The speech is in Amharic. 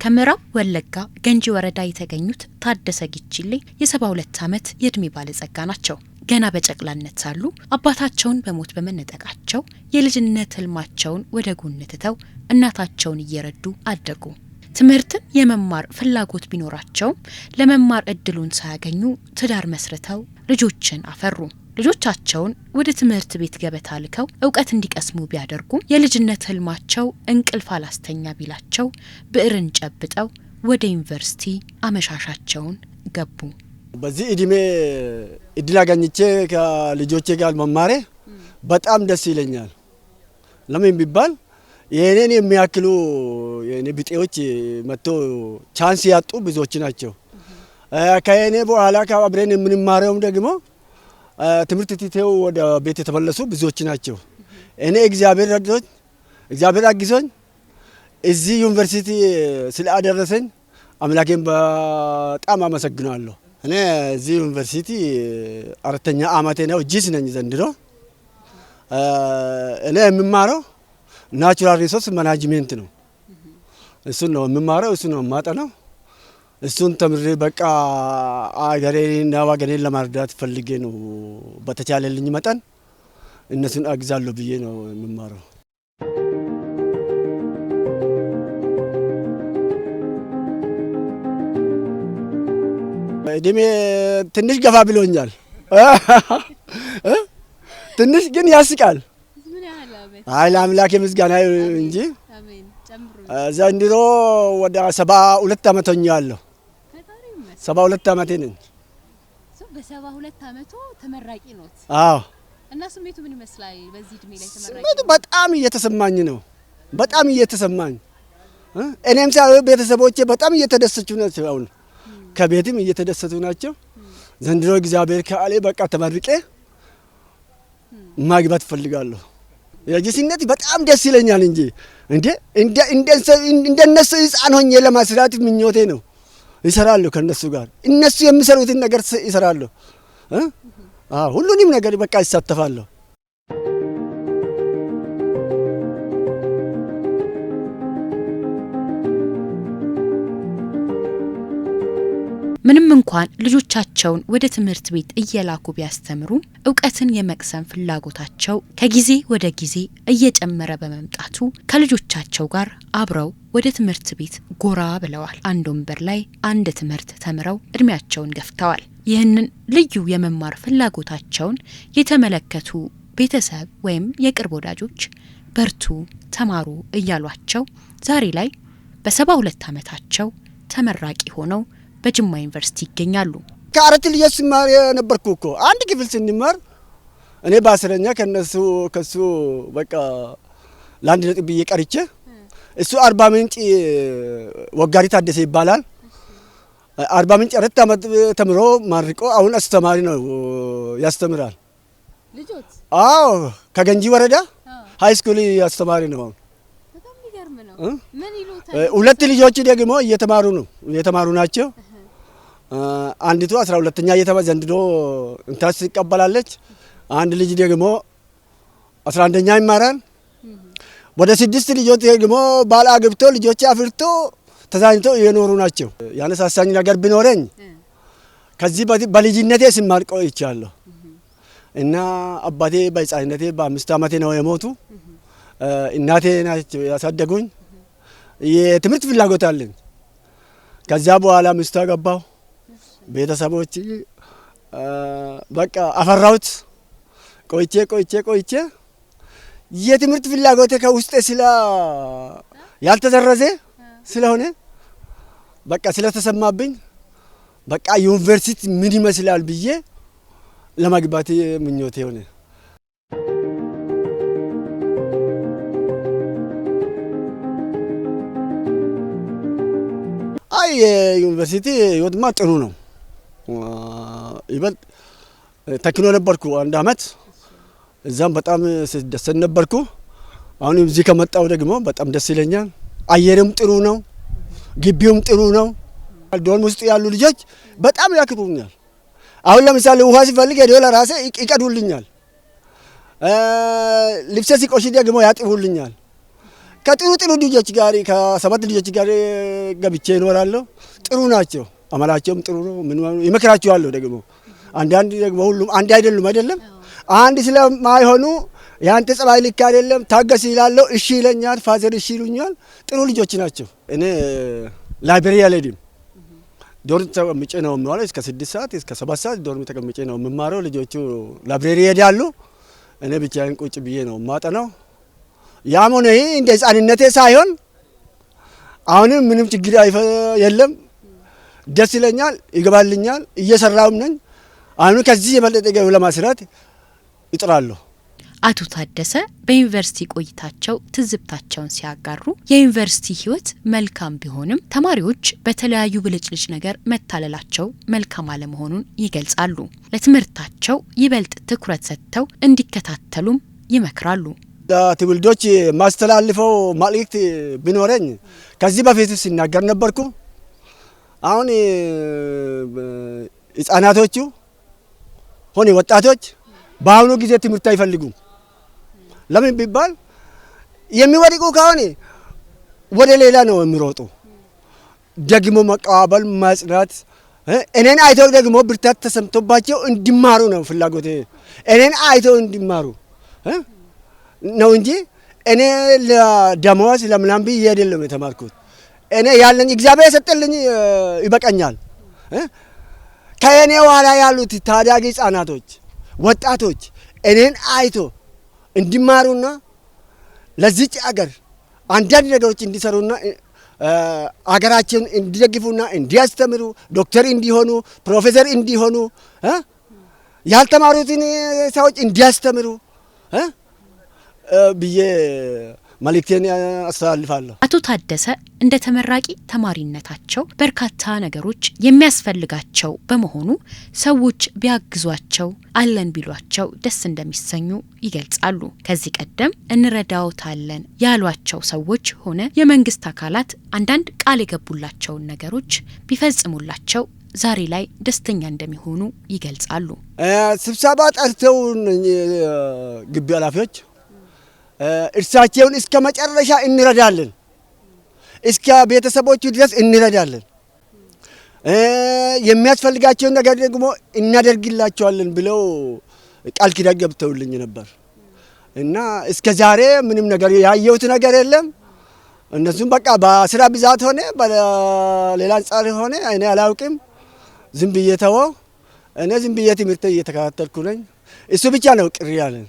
ከምዕራብ ወለጋ ገንጂ ወረዳ የተገኙት ታደሰ ጊችሌ የ72 ዓመት የእድሜ ባለጸጋ ናቸው። ገና በጨቅላነት ሳሉ አባታቸውን በሞት በመነጠቃቸው የልጅነት ህልማቸውን ወደ ጎን ትተው እናታቸውን እየረዱ አደጉ። ትምህርትን የመማር ፍላጎት ቢኖራቸውም ለመማር እድሉን ሳያገኙ ትዳር መስርተው ልጆችን አፈሩ። ልጆቻቸውን ወደ ትምህርት ቤት ገበታ ልከው ዕውቀት እንዲቀስሙ ቢያደርጉም የልጅነት ህልማቸው እንቅልፍ አላስተኛ ቢላቸው ብዕርን ጨብጠው ወደ ዩኒቨርሲቲ አመሻሻቸውን ገቡ። በዚህ እድሜ እድል አገኝቼ ከልጆቼ ጋር መማሬ በጣም ደስ ይለኛል። ለምን ቢባል የኔን የሚያክሉ የኔ ቢጤዎች መጥቶ ቻንስ ያጡ ብዙዎች ናቸው። ከኔ በኋላ ከአብረን የምንማረውም ደግሞ ትምህርት ትተው ወደ ቤት የተመለሱ ብዙዎች ናቸው። እኔ እግዚአብሔር ረድቶኝ እግዚአብሔር አግዞኝ እዚህ ዩኒቨርሲቲ ስላደረሰኝ አምላኬን በጣም አመሰግናለሁ። እኔ እዚህ ዩኒቨርሲቲ አራተኛ አመቴ ነው። ጂስ ነኝ ዘንድሮ። እኔ የምማረው ናቹራል ሪሶርስ ማኔጅመንት ነው። እሱን ነው የምማረው፣ እሱን ነው የማጠናው። እሱን ተምሬ በቃ አገሬንና ወገኔን ለማርዳት ፈልጌ ነው በተቻለልኝ መጠን እነሱን አግዛለሁ ብዬ ነው የምማረው። እድሜ ትንሽ ገፋ ብሎኛል። ትንሽ ግን ያስቃል። አይ ለአምላኬ ምስጋና እንጂ ዘንድሮ ወደ 72 ዓመት ሆኛለሁ። 72 ዓመቴ ነኝ። በ72 ዓመቱ ተመራቂ ኖት? አዎ። እና ስሜቱ ምን ይመስላል በዚህ እድሜ ላይ ተመራቂ? ስሜቱ በጣም እየተሰማኝ ነው። በጣም እየተሰማኝ እኔም ሳይሆን ቤተሰቦቼ በጣም እየተደሰቱ ናቸው። አሁን ከቤትም እየተደሰቱ ናቸው። ዘንድሮ እግዚአብሔር ካለ በቃ ተመርቄ ማግባት ፈልጋለሁ። የጂሲነት በጣም ደስ ይለኛል እንጂ እንደነሱ ህፃን ሆኜ ለማስራት ምኞቴ ነው። ይሰራለሁ ከነሱ ጋር እነሱ የሚሰሩትን ነገር ይሰራለሁ። ሁሉንም ነገር በቃ ይሳተፋለሁ። ምንም እንኳን ልጆቻቸውን ወደ ትምህርት ቤት እየላኩ ቢያስተምሩም ዕውቀትን የመቅሰም ፍላጎታቸው ከጊዜ ወደ ጊዜ እየጨመረ በመምጣቱ ከልጆቻቸው ጋር አብረው ወደ ትምህርት ቤት ጎራ ብለዋል። አንድ ወንበር ላይ አንድ ትምህርት ተምረው እድሜያቸውን ገፍተዋል። ይህንን ልዩ የመማር ፍላጎታቸውን የተመለከቱ ቤተሰብ ወይም የቅርብ ወዳጆች በርቱ፣ ተማሩ እያሏቸው ዛሬ ላይ በ72 ዓመታቸው ተመራቂ ሆነው በጅማ ዩኒቨርሲቲ ይገኛሉ። ከአራት ልጆች ስማር የነበርኩ እኮ አንድ ክፍል ስንማር እኔ በአስረኛ ከሱ በቃ ለአንድ ነጥብ ብዬ ቀርቼ እሱ አርባ ምንጭ ወጋሪ ታደሰ ይባላል። አርባ ምንጭ 4 ዓመት ተምሮ ማርቆ አሁን አስተማሪ ነው፣ ያስተምራል። ልጆች? አዎ ከገንጂ ወረዳ ሃይ ስኩል አስተማሪ ነው። በጣም ይገርም ነው። ምን ይሉታል? ሁለት ልጆች ደግሞ እየተማሩ ናቸው። አንዲቱ 12ኛ ዘንድሮ እንታስ ይቀበላለች። አንድ ልጅ ደግሞ 11ኛ ይማራል። ወደ 6 ልጆች ደግሞ ባል አግብቶ ልጆች አፍርቶ ተዛኝተው እየኖሩ ናቸው። ያነሳሳኝ ነገር ቢኖረኝ ከዚህ በልጅነቴ ስማር ቆይቻለሁ እና አባቴ በሕፃንነቴ በ5 ዓመቴ ነው የሞቱ። እናቴ ናቸው ያሳደጉኝ። የትምህርት ፍላጎት አለኝ። ከዚያ በኋላ ሚስት አገባሁ። ቤተሰቦች በቃ አፈራሁት። ቆይቼ የትምህርት ፍላጎቴ ከውስጤ ያልተዘረዘ ስለሆነ በቃ ስለተሰማብኝ በቃ ዩኒቨርሲቲ ምን ይመስላል ብዬ ለማግባት ምኞቴ ሆነ። ዩኒቨርሲቲ ህይወትማ ጥሩ ነው። ይበልጥ ተክኖ ነበርኩ 1 ዓመት እዛም በጣም ደስ ነበርኩ። አሁን እዚህ ከመጣው ደግሞ በጣም ደስ ይለኛል። አየርም ጥሩ ነው፣ ግቢውም ጥሩ ነው። ዶርም ውስጥ ያሉ ልጆች በጣም ያክብሩኛል። አሁን ለምሳሌ ውሃ ሲፈልግ ሄዶ ለራሴ ይቀዱልኛል። ልብሴ ሲቆሽሽ ደግሞ ያጥቡልኛል። ከጥሩ ጥሩ ልጆች ጋር ከ7 ልጆች ጋር ገብቼ እኖራለሁ። ጥሩ ናቸው፣ አመላቸውም ጥሩ ነው። ምን ይመክራቸዋለሁ ደግሞ አንዳንድ ደግሞ ሁሉም አንድ አይደለም። አንድ ስለማይሆኑ ያንተ ጸባይ ልክ አይደለም ታገስ ይላለሁ። እሺ ይለኛል፣ ፋዘር እሺ ይሉኛል። ጥሩ ልጆች ናቸው። እኔ ላይብረሪ አልሄድም። ዶርም ተቀምጬ ነው የምዋለው። እስከ 6 ሰዓት እስከ 7 ሰዓት ዶርም ተቀምጬ ነው የምማረው። ልጆቹ ላይብረሪ ይሄዳሉ። እኔ ብቻዬን ቁጭ ብዬ ነው የማጠናው። ያም ሆነ ይሄ እንደ ሕፃንነቴ ሳይሆን አሁንም ምንም ችግር የለም። ደስ ይለኛል፣ ይገባልኛል። እየሰራሁም ነኝ። አሁን ከዚህ የበለጠ ገቢ ለማስራት እጥራለሁ። አቶ ታደሰ በዩኒቨርሲቲ ቆይታቸው ትዝብታቸውን ሲያጋሩ የዩኒቨርሲቲ ሕይወት መልካም ቢሆንም ተማሪዎች በተለያዩ ብልጭልጭ ነገር መታለላቸው መልካም አለመሆኑን ይገልጻሉ። ለትምህርታቸው ይበልጥ ትኩረት ሰጥተው እንዲከታተሉም ይመክራሉ። ለትውልዶች ማስተላልፈው መልእክት ቢኖረኝ ከዚህ በፊት ሲናገር ነበርኩ። አሁን ሕፃናቶቹ ሆነ ወጣቶች በአሁኑ ጊዜ ትምህርት አይፈልጉም። ለምን ቢባል የሚወድቁ ከሆነ ወደ ሌላ ነው የሚሮጡ። ደግሞ መቀባበል፣ ማጽናት፣ እኔን አይተው ደግሞ ብርታት ተሰምቶባቸው እንዲማሩ ነው ፍላጎቴ። እኔን አይተው እንዲማሩ ነው እንጂ እኔ ለደሞዝ ለምናምን ብዬ አይደለም የተማርኩት። እኔ ያለኝ እግዚአብሔር የሰጠልኝ ይበቃኛል። ከእኔ ኋላ ያሉት ታዳጊ ሕፃናቶች፣ ወጣቶች እኔን አይቶ እንዲማሩና ለዚች አገር አንዳንድ ነገሮች እንዲሰሩና አገራችን እንዲደግፉና እንዲያስተምሩ ዶክተር እንዲሆኑ ፕሮፌሰር እንዲሆኑ ያልተማሩትን ሰዎች እንዲያስተምሩ ብዬ መልእክቴን አስተላልፋለሁ። አቶ ታደሰ እንደ ተመራቂ ተማሪነታቸው በርካታ ነገሮች የሚያስፈልጋቸው በመሆኑ ሰዎች ቢያግዟቸው አለን ቢሏቸው ደስ እንደሚሰኙ ይገልጻሉ። ከዚህ ቀደም እንረዳዎታለን ያሏቸው ሰዎች ሆነ የመንግስት አካላት አንዳንድ ቃል የገቡላቸውን ነገሮች ቢፈጽሙላቸው ዛሬ ላይ ደስተኛ እንደሚሆኑ ይገልጻሉ። ስብሰባ ጠርተው ግቢ ኃላፊዎች እርሳቸውን እስከ መጨረሻ እንረዳለን፣ እስከ ቤተሰቦቹ ድረስ እንረዳለን፣ የሚያስፈልጋቸውን ነገር ደግሞ እናደርግላቸዋለን ብለው ቃል ኪዳን ገብተውልኝ ነበር እና እስከ ዛሬ ምንም ነገር ያየሁት ነገር የለም። እነሱም በቃ በስራ ብዛት ሆነ በሌላ አንጻር ሆነ እኔ አላውቅም። ዝም ብዬ ተወው። እኔ ዝም ብዬ ትምህርት እየተከታተልኩ ነኝ። እሱ ብቻ ነው ቅር ያለን።